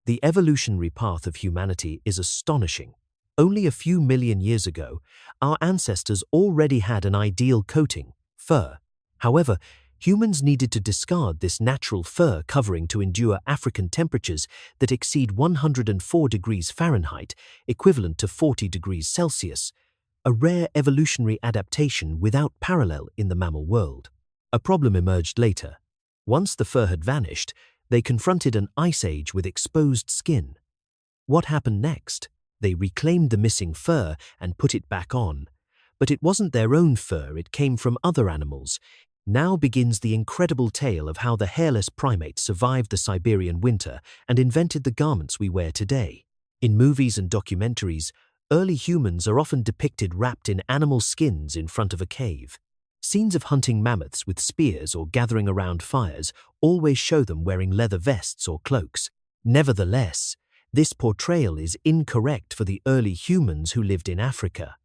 The evolutionary path of humanity is astonishing. Only a few million years ago, our ancestors already had an ideal coating, fur. However, humans needed to discard this natural fur covering to endure African temperatures that exceed 104 degrees Fahrenheit, equivalent to 40 degrees Celsius, a rare evolutionary adaptation without parallel in the mammal world. A problem emerged later. Once the fur had vanished, they confronted an ice age with exposed skin. What happened next? They reclaimed the missing fur and put it back on. But it wasn't their own fur, it came from other animals. Now begins the incredible tale of how the hairless primates survived the Siberian winter and invented the garments we wear today. In movies and documentaries, early humans are often depicted wrapped in animal skins in front of a cave. Scenes of hunting mammoths with spears or gathering around fires always show them wearing leather vests or cloaks. Nevertheless, this portrayal is incorrect for the early humans who lived in Africa.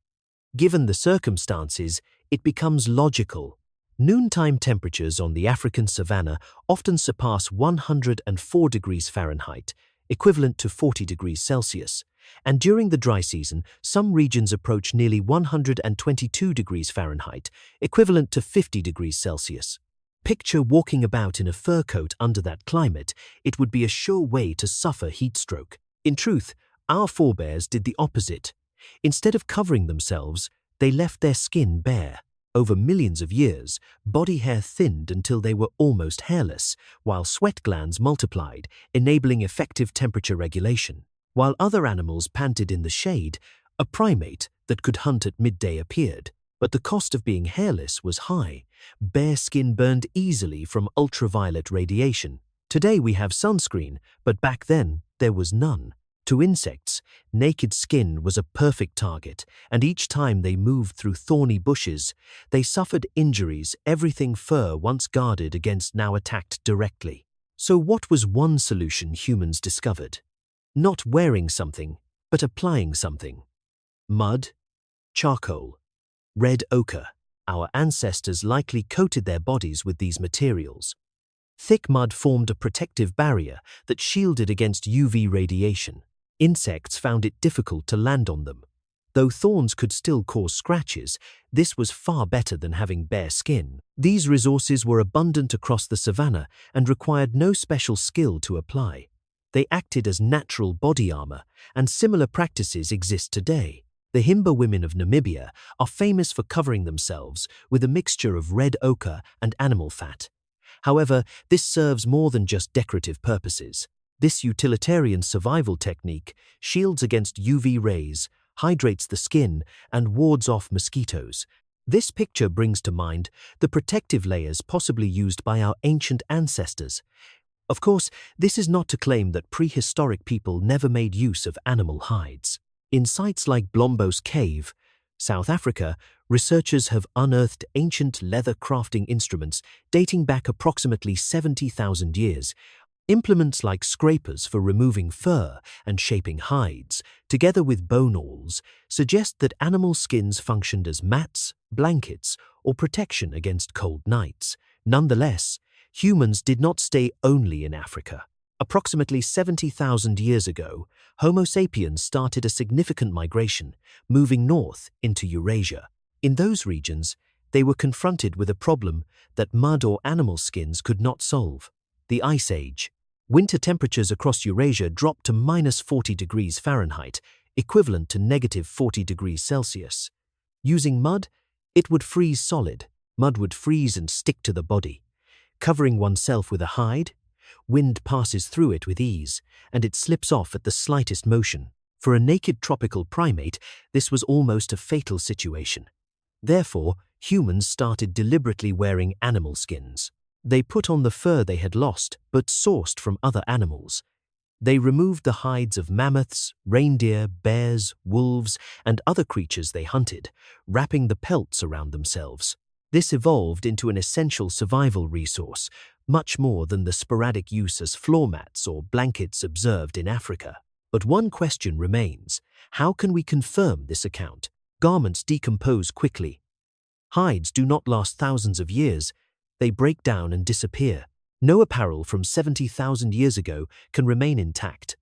Given the circumstances, it becomes logical. Noontime temperatures on the African savanna often surpass 104 degrees Fahrenheit, equivalent to 40 degrees Celsius, and during the dry season, some regions approach nearly 122 degrees Fahrenheit, equivalent to 50 degrees Celsius. Picture walking about in a fur coat under that climate. It would be a sure way to suffer heat stroke. In truth, our forebears did the opposite. Instead of covering themselves, they left their skin bare. Over millions of years, body hair thinned until they were almost hairless, while sweat glands multiplied, enabling effective temperature regulation. While other animals panted in the shade, a primate that could hunt at midday appeared. But the cost of being hairless was high. Bare skin burned easily from ultraviolet radiation. Today we have sunscreen, but back then there was none. To insects, naked skin was a perfect target, and each time they moved through thorny bushes, they suffered injuries everything fur once guarded against now attacked directly. So what was one solution humans discovered? Not wearing something, but applying something. Mud, charcoal, red ochre. Our ancestors likely coated their bodies with these materials. Thick mud formed a protective barrier that shielded against UV radiation. Insects found it difficult to land on them. Though thorns could still cause scratches, this was far better than having bare skin. These resources were abundant across the savanna and required no special skill to apply. They acted as natural body armor, and similar practices exist today. The Himba women of Namibia are famous for covering themselves with a mixture of red ochre and animal fat. However, this serves more than just decorative purposes. This utilitarian survival technique shields against UV rays, hydrates the skin, and wards off mosquitoes. This picture brings to mind the protective layers possibly used by our ancient ancestors. Of course, this is not to claim that prehistoric people never made use of animal hides. In sites like Blombos Cave, South Africa, researchers have unearthed ancient leather crafting instruments dating back approximately 70,000 years. Implements like scrapers for removing fur and shaping hides, together with bone awls, suggest that animal skins functioned as mats, blankets, or protection against cold nights. Nonetheless, humans did not stay only in Africa. Approximately 70,000 years ago, Homo sapiens started a significant migration, moving north into Eurasia. In those regions, they were confronted with a problem that mud or animal skins could not solve: the Ice Age. Winter temperatures across Eurasia dropped to -40 degrees Fahrenheit, equivalent to -40 degrees Celsius. Using mud, it would freeze solid. Mud would freeze and stick to the body. Covering oneself with a hide, wind passes through it with ease, and it slips off at the slightest motion. For a naked tropical primate, this was almost a fatal situation. Therefore, humans started deliberately wearing animal skins. They put on the fur they had lost but sourced from other animals. They removed the hides of mammoths, reindeer, bears, wolves, and other creatures they hunted, wrapping the pelts around themselves. This evolved into an essential survival resource, much more than the sporadic use as floor mats or blankets observed in Africa. But one question remains: how can we confirm this account? Garments decompose quickly. Hides do not last thousands of years. They break down and disappear. No apparel from 70,000 years ago can remain intact.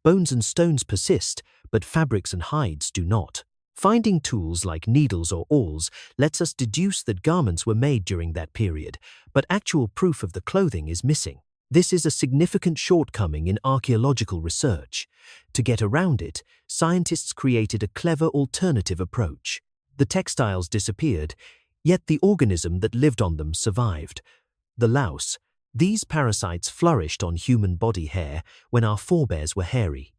Bones and stones persist, but fabrics and hides do not. Finding tools like needles or awls lets us deduce that garments were made during that period, but actual proof of the clothing is missing. This is a significant shortcoming in archaeological research. To get around it, scientists created a clever alternative approach. The textiles disappeared, yet the organism that lived on them survived. The louse. These parasites flourished on human body hair when our forebears were hairy.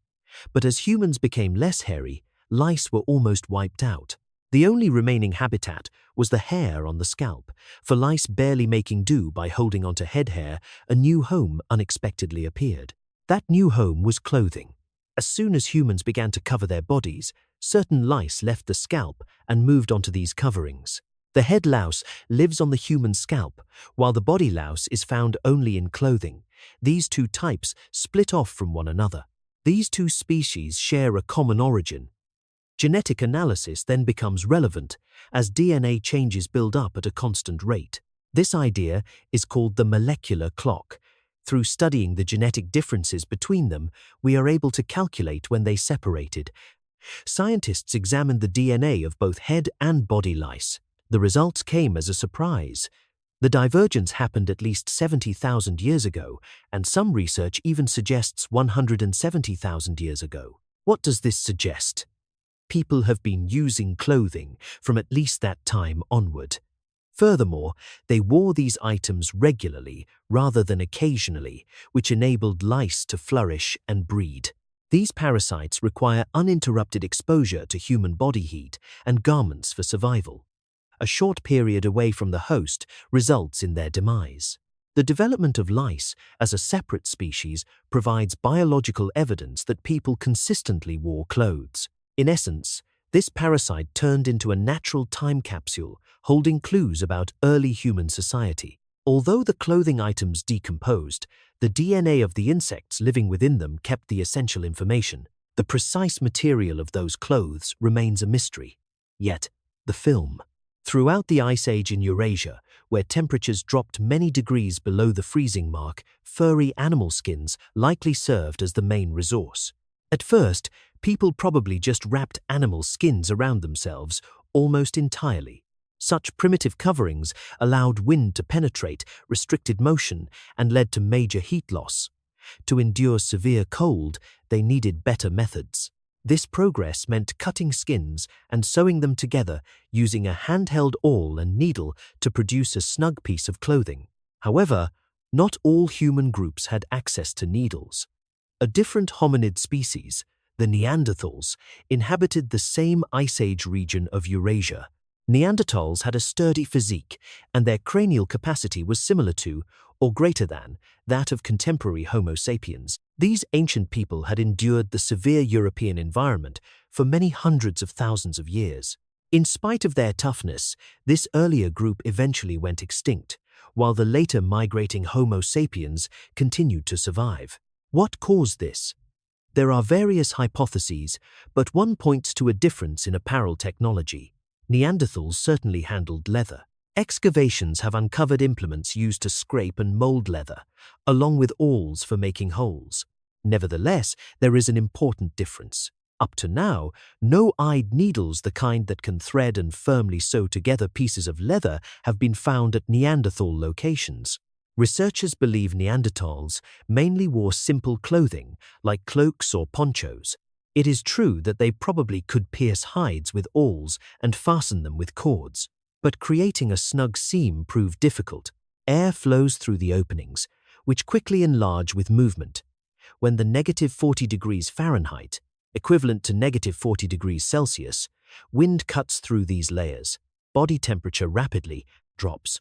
But as humans became less hairy, lice were almost wiped out. The only remaining habitat was the hair on the scalp, for lice barely making do by holding onto head hair, a new home unexpectedly appeared. That new home was clothing. As soon as humans began to cover their bodies, certain lice left the scalp and moved onto these coverings. The head louse lives on the human scalp, while the body louse is found only in clothing. These two types split off from one another. These two species share a common origin. Genetic analysis then becomes relevant as DNA changes build up at a constant rate. This idea is called the molecular clock. Through studying the genetic differences between them, we are able to calculate when they separated. Scientists examined the DNA of both head and body lice. The results came as a surprise. The divergence happened at least 70,000 years ago, and some research even suggests 170,000 years ago. What does this suggest? People have been using clothing from at least that time onward. Furthermore, they wore these items regularly rather than occasionally, which enabled lice to flourish and breed. These parasites require uninterrupted exposure to human body heat and garments for survival. A short period away from the host results in their demise. The development of lice as a separate species provides biological evidence that people consistently wore clothes. In essence, this parasite turned into a natural time capsule holding clues about early human society. Although the clothing items decomposed, the DNA of the insects living within them kept the essential information. The precise material of those clothes remains a mystery. Yet, the film. Throughout the Ice Age in Eurasia, where temperatures dropped many degrees below the freezing mark, furry animal skins likely served as the main resource. At first, people probably just wrapped animal skins around themselves almost entirely. Such primitive coverings allowed wind to penetrate, restricted motion, and led to major heat loss. To endure severe cold, they needed better methods. This progress meant cutting skins and sewing them together using a handheld awl and needle to produce a snug piece of clothing. However, not all human groups had access to needles. A different hominid species, the Neanderthals, inhabited the same Ice Age region of Eurasia. Neanderthals had a sturdy physique, and their cranial capacity was similar to, or greater than, that of contemporary Homo sapiens. These ancient people had endured the severe European environment for many hundreds of thousands of years. In spite of their toughness, this earlier group eventually went extinct, while the later migrating Homo sapiens continued to survive. What caused this? There are various hypotheses, but one points to a difference in apparel technology. Neanderthals certainly handled leather. Excavations have uncovered implements used to scrape and mold leather, along with awls for making holes. Nevertheless, there is an important difference. Up to now, no-eyed needles, the kind that can thread and firmly sew together pieces of leather, have been found at Neanderthal locations. Researchers believe Neanderthals mainly wore simple clothing, like cloaks or ponchos. It is true that they probably could pierce hides with awls and fasten them with cords. But creating a snug seam proved difficult. Air flows through the openings, which quickly enlarge with movement. When the -40 degrees Fahrenheit, equivalent to -40 degrees Celsius, wind cuts through these layers, body temperature rapidly drops.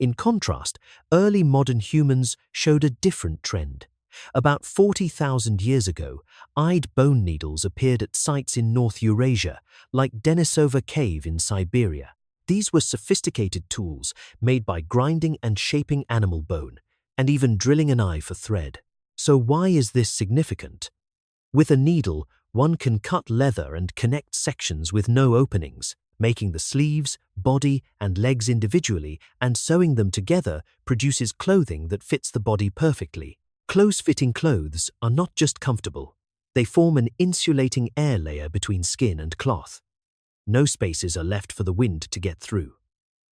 In contrast, early modern humans showed a different trend. About 40,000 years ago, eyed bone needles appeared at sites in North Eurasia, like Denisova Cave in Siberia. These were sophisticated tools made by grinding and shaping animal bone, and even drilling an eye for thread. So why is this significant? With a needle, one can cut leather and connect sections with no openings, making the sleeves, body, and legs individually, and sewing them together produces clothing that fits the body perfectly. Close-fitting clothes are not just comfortable, They form an insulating air layer between skin and cloth. No spaces are left for the wind to get through.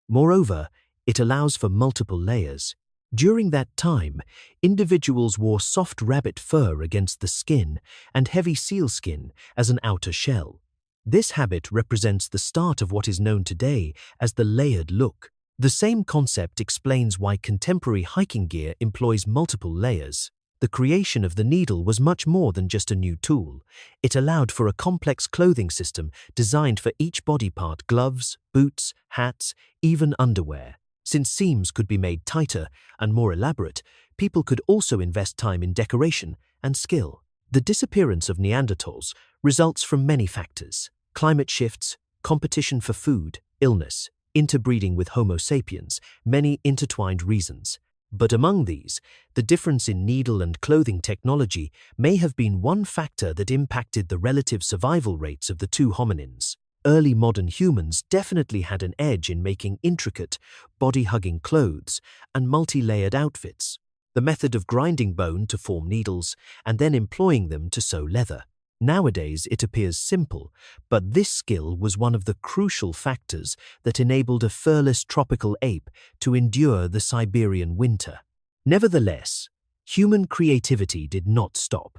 Moreover, it allows for multiple layers. During that time, individuals wore soft rabbit fur against the skin and heavy sealskin as an outer shell. This habit represents the start of what is known today as the layered look. The same concept explains why contemporary hiking gear employs multiple layers. The creation of the needle was much more than just a new tool. It allowed for a complex clothing system designed for each body part: gloves, boots, hats, even underwear. Since seams could be made tighter and more elaborate, people could also invest time in decoration and skill. The disappearance of Neanderthals results from many factors: climate shifts, competition for food, illness, interbreeding with Homo sapiens, many intertwined reasons. But among these, the difference in needle and clothing technology may have been one factor that impacted the relative survival rates of the two hominins. Early modern humans definitely had an edge in making intricate, body-hugging clothes and multi-layered outfits. The method of grinding bone to form needles and then employing them to sew leather. Nowadays it appears simple, but this skill was one of the crucial factors that enabled a furless tropical ape to endure the Siberian winter. Nevertheless, human creativity did not stop.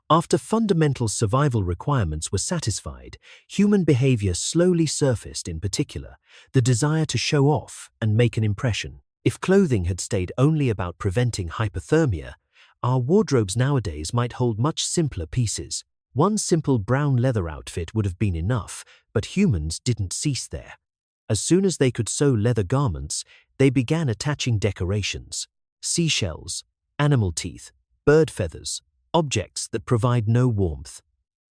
After fundamental survival requirements were satisfied, human behavior slowly surfaced, in particular, the desire to show off and make an impression. If clothing had stayed only about preventing hypothermia, our wardrobes nowadays might hold much simpler pieces. One simple brown leather outfit would have been enough, but humans didn't cease there. As soon as they could sew leather garments, they began attaching decorations: seashells, animal teeth, bird feathers, objects that provide no warmth.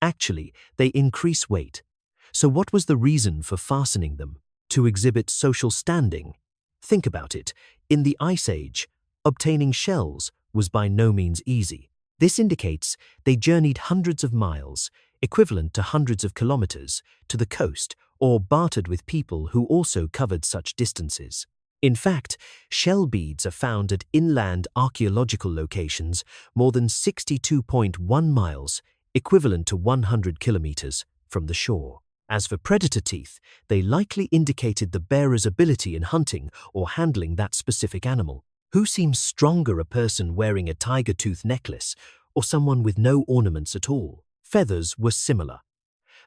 Actually, they increase weight. So what was the reason for fastening them? To exhibit social standing. Think about it. In the Ice Age, obtaining shells was by no means easy. This indicates they journeyed hundreds of miles, equivalent to hundreds of kilometers, to the coast, or bartered with people who also covered such distances. In fact, shell beads are found at inland archaeological locations more than 62.1 miles, equivalent to 100 kilometers, from the shore. As for predator teeth, they likely indicated the bearer's ability in hunting or handling that specific animal. Who seems stronger, a person wearing a tiger tooth necklace or someone with no ornaments at all? Feathers were similar.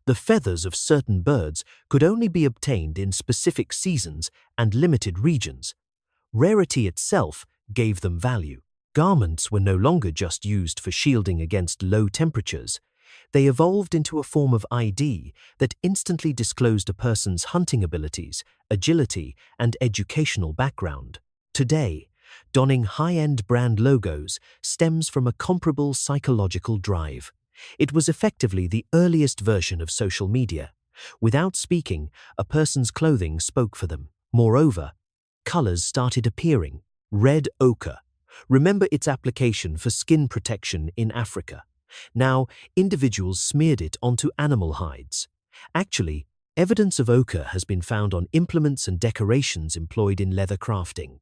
The feathers of certain birds could only be obtained in specific seasons and limited regions. Rarity itself gave them value. Garments were no longer just used for shielding against low temperatures. They evolved into a form of ID that instantly disclosed a person's hunting abilities, agility, and educational background. Today, donning high-end brand logos stems from a comparable psychological drive. It was effectively the earliest version of social media. Without speaking, a person's clothing spoke for them. Moreover, colors started appearing. Red ochre. Remember its application for skin protection in Africa. Now, individuals smeared it onto animal hides. Actually, evidence of ochre has been found on implements and decorations employed in leather crafting.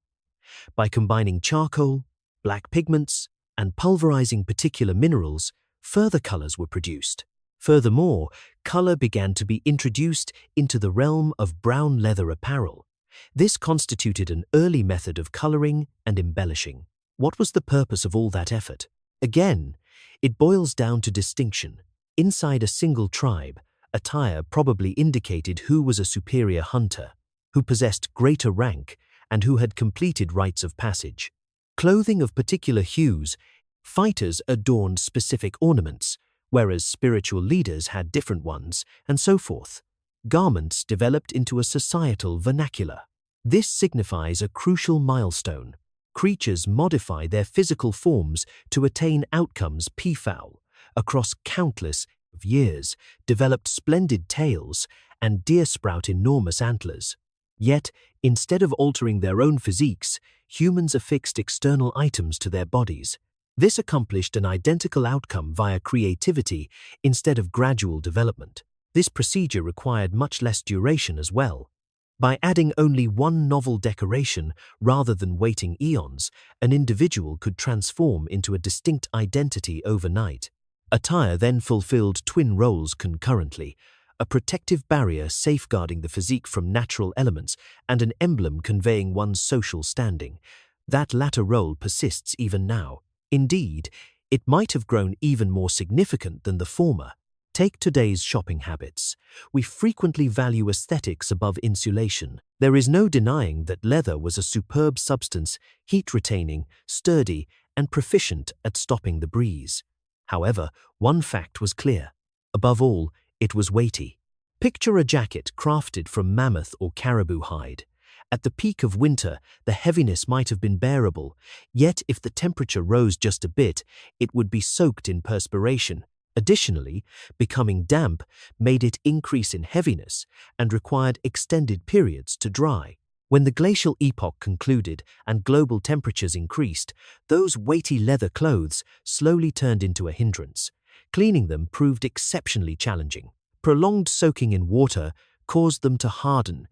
By combining charcoal, black pigments, and pulverizing particular minerals, further colors were produced. Furthermore, color began to be introduced into the realm of brown leather apparel. This constituted an early method of coloring and embellishing. What was the purpose of all that effort? Again, it boils down to distinction. Inside a single tribe, attire probably indicated who was a superior hunter, who possessed greater rank, and who had completed rites of passage. Clothing of particular hues, fighters adorned specific ornaments, whereas spiritual leaders had different ones, and so forth. Garments developed into a societal vernacular. This signifies a crucial milestone. Creatures modify their physical forms to attain outcomes peafowl, across countless years, developed splendid tails, and deer sprout enormous antlers. Yet, instead of altering their own physiques, humans affixed external items to their bodies. This accomplished an identical outcome via creativity instead of gradual development. This procedure required much less duration as well. By adding only one novel decoration rather than waiting eons, an individual could transform into a distinct identity overnight. Attire then fulfilled twin roles concurrently: a protective barrier safeguarding the physique from natural elements and an emblem conveying one's social standing. That latter role persists even now. Indeed, it might have grown even more significant than the former. Take today's shopping habits. We frequently value aesthetics above insulation. There is no denying that leather was a superb substance, heat-retaining, sturdy, and proficient at stopping the breeze. However, one fact was clear. Above all, it was weighty. Picture a jacket crafted from mammoth or caribou hide. At the peak of winter, the heaviness might have been bearable, yet if the temperature rose just a bit, it would be soaked in perspiration. Additionally, becoming damp made it increase in heaviness and required extended periods to dry. When the glacial epoch concluded and global temperatures increased, those weighty leather clothes slowly turned into a hindrance. Cleaning them proved exceptionally challenging. Prolonged soaking in water caused them to harden,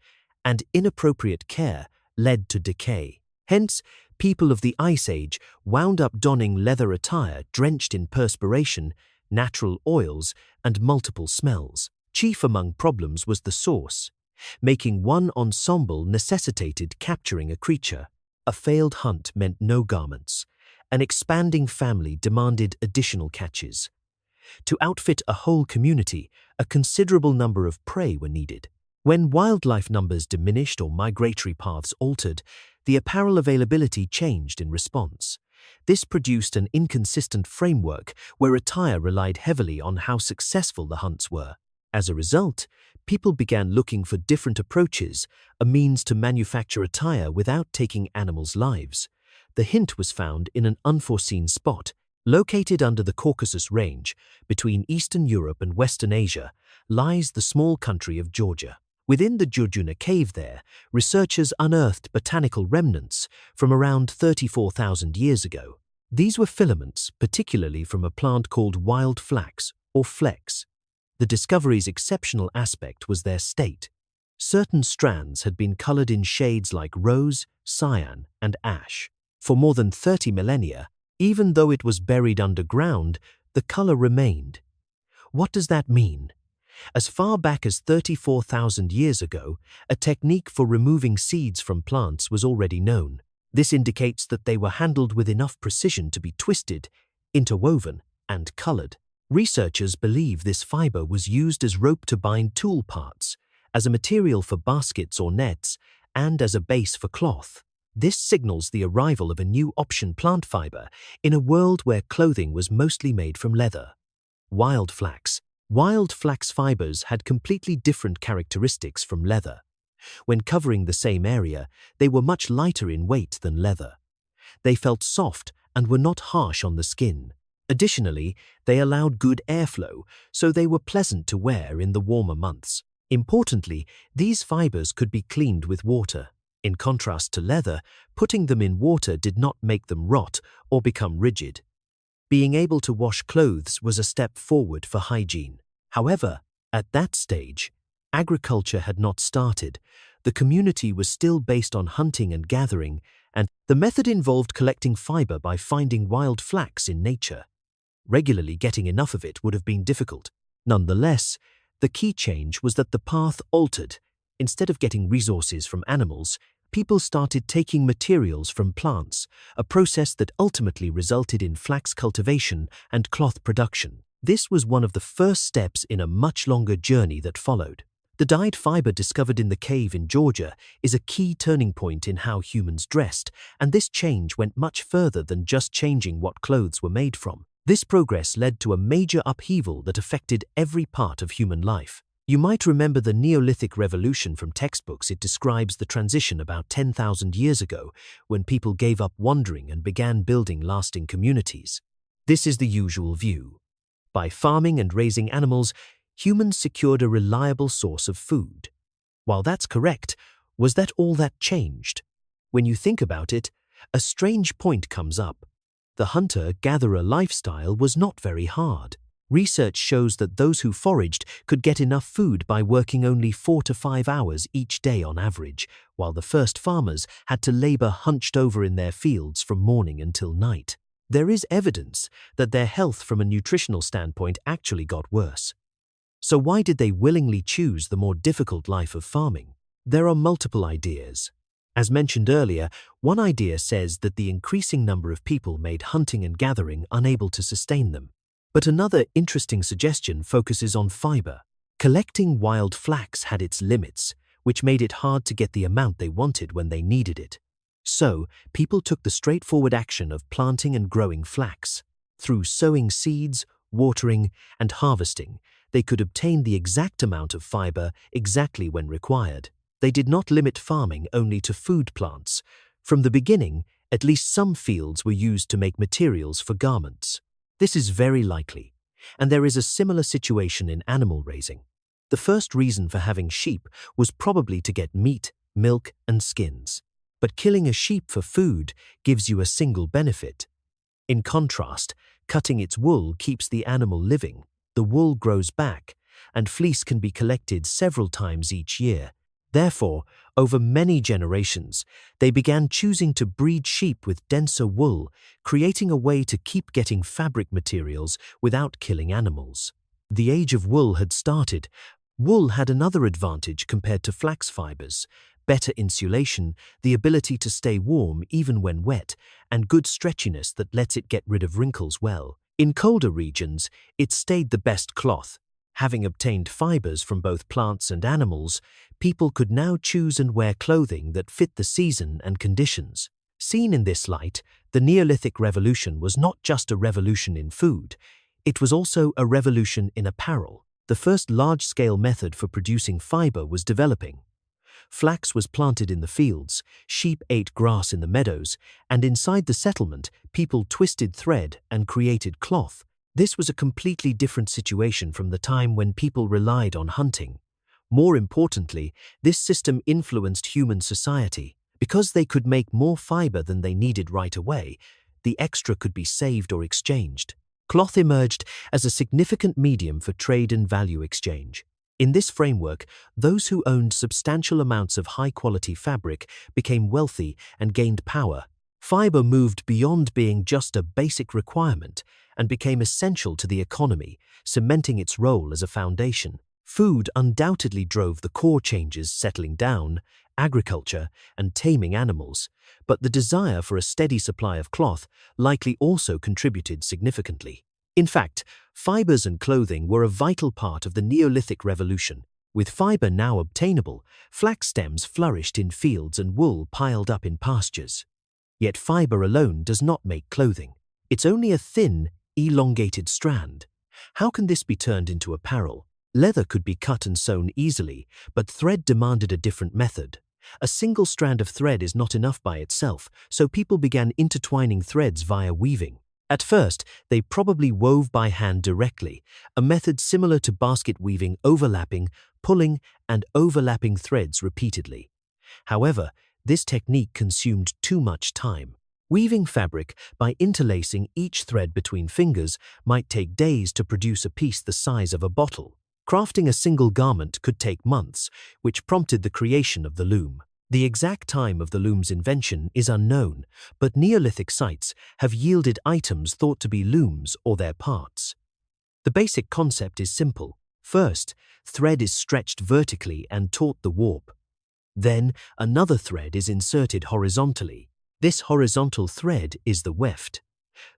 and inappropriate care led to decay. Hence, people of the Ice Age wound up donning leather attire drenched in perspiration, natural oils, and multiple smells. Chief among problems was the source. Making one ensemble necessitated capturing a creature. A failed hunt meant no garments. An expanding family demanded additional catches. To outfit a whole community, a considerable number of prey were needed. When wildlife numbers diminished or migratory paths altered, the apparel availability changed in response. This produced an inconsistent framework where attire relied heavily on how successful the hunts were. As a result, people began looking for different approaches, a means to manufacture attire without taking animals' lives. The hint was found in an unforeseen spot. Located under the Caucasus Range, between Eastern Europe and Western Asia, lies the small country of Georgia. Within the Jurjuna cave there, researchers unearthed botanical remnants from around 34,000 years ago. These were filaments, particularly from a plant called wild flax, or flex. The discovery's exceptional aspect was their state. Certain strands had been colored in shades like rose, cyan, and ash. For more than 30 millennia, even though it was buried underground, the color remained. What does that mean? As far back as 34,000 years ago, a technique for removing seeds from plants was already known. This indicates that they were handled with enough precision to be twisted, interwoven, and colored. Researchers believe this fiber was used as rope to bind tool parts, as a material for baskets or nets, and as a base for cloth. This signals the arrival of a new option plant fiber in a world where clothing was mostly made from leather. Wild flax. Wild flax fibers had completely different characteristics from leather. When covering the same area, they were much lighter in weight than leather. They felt soft and were not harsh on the skin. Additionally, they allowed good airflow, so they were pleasant to wear in the warmer months. Importantly, these fibers could be cleaned with water. In contrast to leather, putting them in water did not make them rot or become rigid. Being able to wash clothes was a step forward for hygiene. However, at that stage, agriculture had not started. The community was still based on hunting and gathering, and the method involved collecting fiber by finding wild flax in nature. Regularly getting enough of it would have been difficult. Nonetheless, the key change was that the path altered. Instead of getting resources from animals, people started taking materials from plants, a process that ultimately resulted in flax cultivation and cloth production. This was one of the first steps in a much longer journey that followed. The dyed fiber discovered in the cave in Georgia is a key turning point in how humans dressed, and this change went much further than just changing what clothes were made from. This progress led to a major upheaval that affected every part of human life. You might remember the Neolithic Revolution from textbooks. It describes the transition about 10,000 years ago when people gave up wandering and began building lasting communities. This is the usual view. By farming and raising animals, humans secured a reliable source of food. While that's correct, was that all that changed? When you think about it, a strange point comes up. The hunter-gatherer lifestyle was not very hard. Research shows that those who foraged could get enough food by working only 4 to 5 hours each day on average, while the first farmers had to labor hunched over in their fields from morning until night. there is evidence that their health from a nutritional standpoint actually got worse. So why did they willingly choose the more difficult life of farming? There are multiple ideas. As mentioned earlier, one idea says that the increasing number of people made hunting and gathering unable to sustain them. But another interesting suggestion focuses on fiber. Collecting wild flax had its limits, which made it hard to get the amount they wanted when they needed it. So, people took the straightforward action of planting and growing flax. Through sowing seeds, watering, and harvesting, they could obtain the exact amount of fiber exactly when required. They did not limit farming only to food plants. From the beginning, at least some fields were used to make materials for garments. This is very likely, and there is a similar situation in animal raising. The first reason for having sheep was probably to get meat, milk, and skins. But killing a sheep for food gives you a single benefit. In contrast, cutting its wool keeps the animal living, the wool grows back, and fleece can be collected several times each year. Therefore, over many generations, they began choosing to breed sheep with denser wool, creating a way to keep getting fabric materials without killing animals. The age of wool had started. Wool had another advantage compared to flax fibers: better insulation, the ability to stay warm even when wet, and good stretchiness that lets it get rid of wrinkles well. In colder regions, it stayed the best cloth. Having obtained fibers from both plants and animals, people could now choose and wear clothing that fit the season and conditions. Seen in this light, the Neolithic Revolution was not just a revolution in food, it was also a revolution in apparel. The first large-scale method for producing fiber was developing. Flax was planted in the fields, sheep ate grass in the meadows, and inside the settlement, people twisted thread and created cloth. This was a completely different situation from the time when people relied on hunting. More importantly, this system influenced human society. Because they could make more fiber than they needed right away, the extra could be saved or exchanged. Cloth emerged as a significant medium for trade and value exchange. In this framework, those who owned substantial amounts of high-quality fabric became wealthy and gained power. Fiber moved beyond being just a basic requirement and became essential to the economy, cementing its role as a foundation. Food undoubtedly drove the core changes: settling down, agriculture, and taming animals, but the desire for a steady supply of cloth likely also contributed significantly. In fact, fibers and clothing were a vital part of the Neolithic Revolution. With fiber now obtainable, flax stems flourished in fields and wool piled up in pastures. Yet fiber alone does not make clothing. It's only a thin, elongated strand. How can this be turned into apparel? Leather could be cut and sewn easily, but thread demanded a different method. A single strand of thread is not enough by itself, so people began intertwining threads via weaving. At first, they probably wove by hand directly, a method similar to basket weaving, overlapping, pulling, and overlapping threads repeatedly. However, this technique consumed too much time. Weaving fabric by interlacing each thread between fingers might take days to produce a piece the size of a bottle. Crafting a single garment could take months, which prompted the creation of the loom. The exact time of the loom's invention is unknown, but Neolithic sites have yielded items thought to be looms or their parts. The basic concept is simple. First, thread is stretched vertically and taut the warp. Then, another thread is inserted horizontally. This horizontal thread is the weft.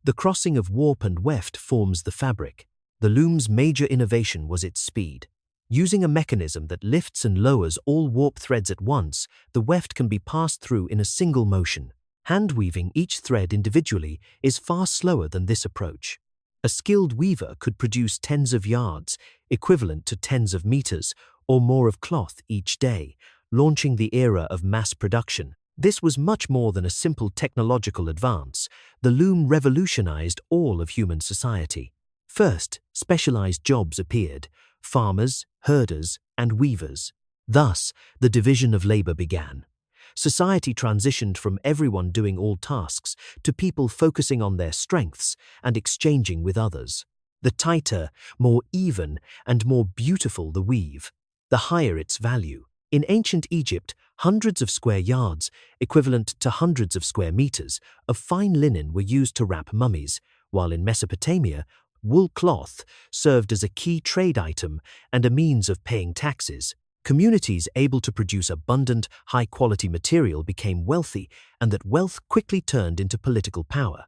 The crossing of warp and weft forms the fabric. The loom's major innovation was its speed. Using a mechanism that lifts and lowers all warp threads at once, the weft can be passed through in a single motion. Hand-weaving each thread individually is far slower than this approach. A skilled weaver could produce tens of yards, equivalent to tens of meters, or more of cloth each day, launching the era of mass production. This was much more than a simple technological advance. The loom revolutionized all of human society. First, specialized jobs appeared: farmers, herders, and weavers. Thus, the division of labor began. Society transitioned from everyone doing all tasks to people focusing on their strengths and exchanging with others. The tighter, more even, and more beautiful the weave, the higher its value. In ancient Egypt, hundreds of square yards, equivalent to hundreds of square meters, of fine linen were used to wrap mummies, while in Mesopotamia, wool cloth served as a key trade item and a means of paying taxes. Communities able to produce abundant, high-quality material became wealthy, and that wealth quickly turned into political power.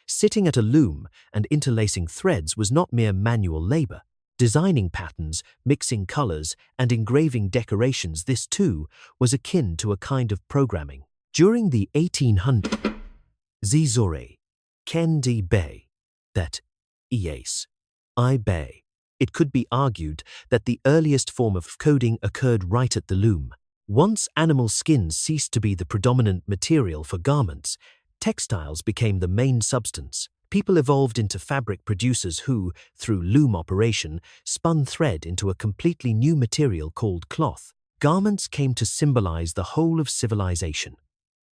Sitting at a loom and interlacing threads was not mere manual labor. Designing patterns, mixing colors, and engraving decorations, this too was akin to a kind of programming. During the 1800s, Zizore, Ken di Bay, that Ies, I Bay. It could be argued that the earliest form of coding occurred right at the loom. Once animal skins ceased to be the predominant material for garments, textiles became the main substance. People evolved into fabric producers who, through loom operation, spun thread into a completely new material called cloth. Garments came to symbolize the whole of civilization.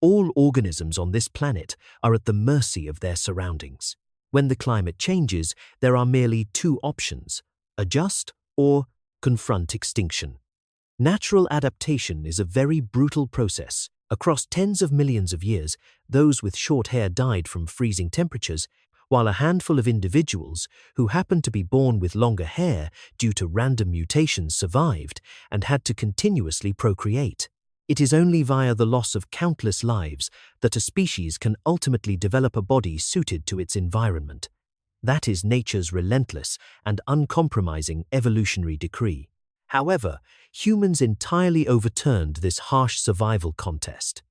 All organisms on this planet are at the mercy of their surroundings. When the climate changes, there are merely two options: adjust or confront extinction. Natural adaptation is a very brutal process. Across tens of millions of years, those with short hair died from freezing temperatures, while a handful of individuals who happened to be born with longer hair due to random mutations survived and had to continuously procreate. It is only via the loss of countless lives that a species can ultimately develop a body suited to its environment. That is nature's relentless and uncompromising evolutionary decree. However, humans entirely overturned this harsh survival contest.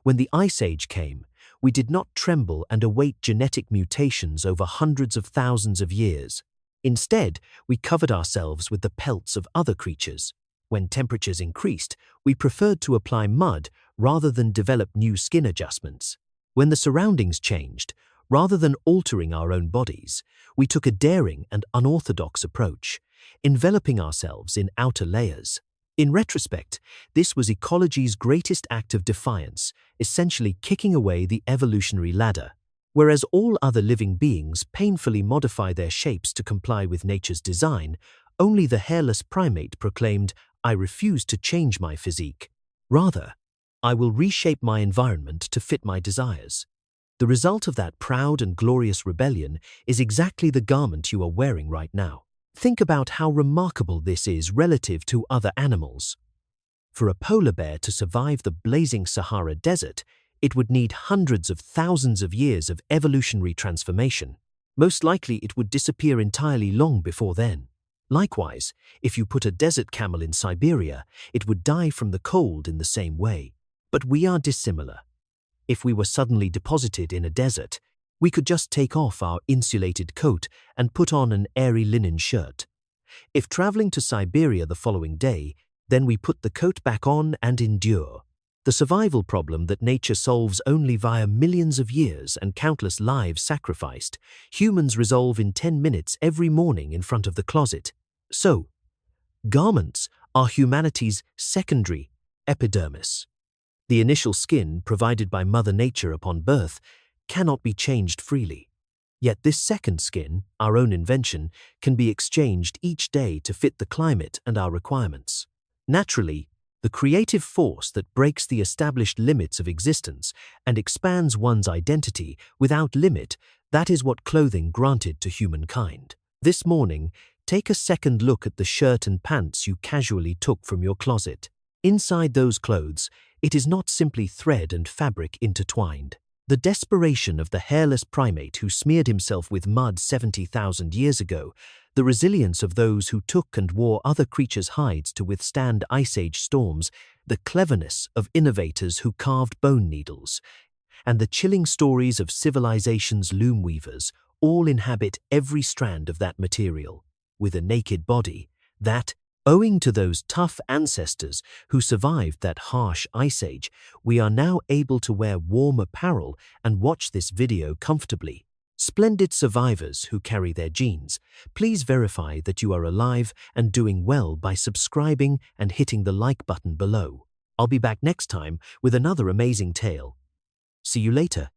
When the Ice Age came, we did not tremble and await genetic mutations over hundreds of thousands of years. Instead, we covered ourselves with the pelts of other creatures. When temperatures increased, we preferred to apply mud rather than develop new skin adjustments. When the surroundings changed, rather than altering our own bodies, we took a daring and unorthodox approach, enveloping ourselves in outer layers. In retrospect, this was ecology's greatest act of defiance, essentially kicking away the evolutionary ladder. Whereas all other living beings painfully modify their shapes to comply with nature's design, only the hairless primate proclaimed, "I refuse to change my physique. Rather, I will reshape my environment to fit my desires." The result of that proud and glorious rebellion is exactly the garment you are wearing right now. Think about how remarkable this is relative to other animals. For a polar bear to survive the blazing Sahara Desert, it would need hundreds of thousands of years of evolutionary transformation. Most likely it would disappear entirely long before then. Likewise, if you put a desert camel in Siberia, it would die from the cold in the same way. But we are dissimilar. If we were suddenly deposited in a desert, we could just take off our insulated coat and put on an airy linen shirt. If traveling to Siberia the following day, then we put the coat back on and endure. The survival problem that nature solves only via millions of years and countless lives sacrificed, humans resolve in 10 minutes every morning in front of the closet. So, garments are humanity's secondary epidermis. The initial skin provided by Mother Nature upon birth cannot be changed freely. Yet this second skin, our own invention, can be exchanged each day to fit the climate and our requirements. Naturally, the creative force that breaks the established limits of existence and expands one's identity without limit, that is what clothing granted to humankind. This morning, take a second look at the shirt and pants you casually took from your closet. Inside those clothes, it is not simply thread and fabric intertwined. The desperation of the hairless primate who smeared himself with mud 70,000 years ago, the resilience of those who took and wore other creatures' hides to withstand Ice Age storms, the cleverness of innovators who carved bone needles, and the chilling stories of civilization's loom weavers all inhabit every strand of that material, with a naked body that, owing to those tough ancestors who survived that harsh ice age, we are now able to wear warm apparel and watch this video comfortably. Splendid survivors who carry their genes, please verify that you are alive and doing well by subscribing and hitting the like button below. I'll be back next time with another amazing tale. See you later.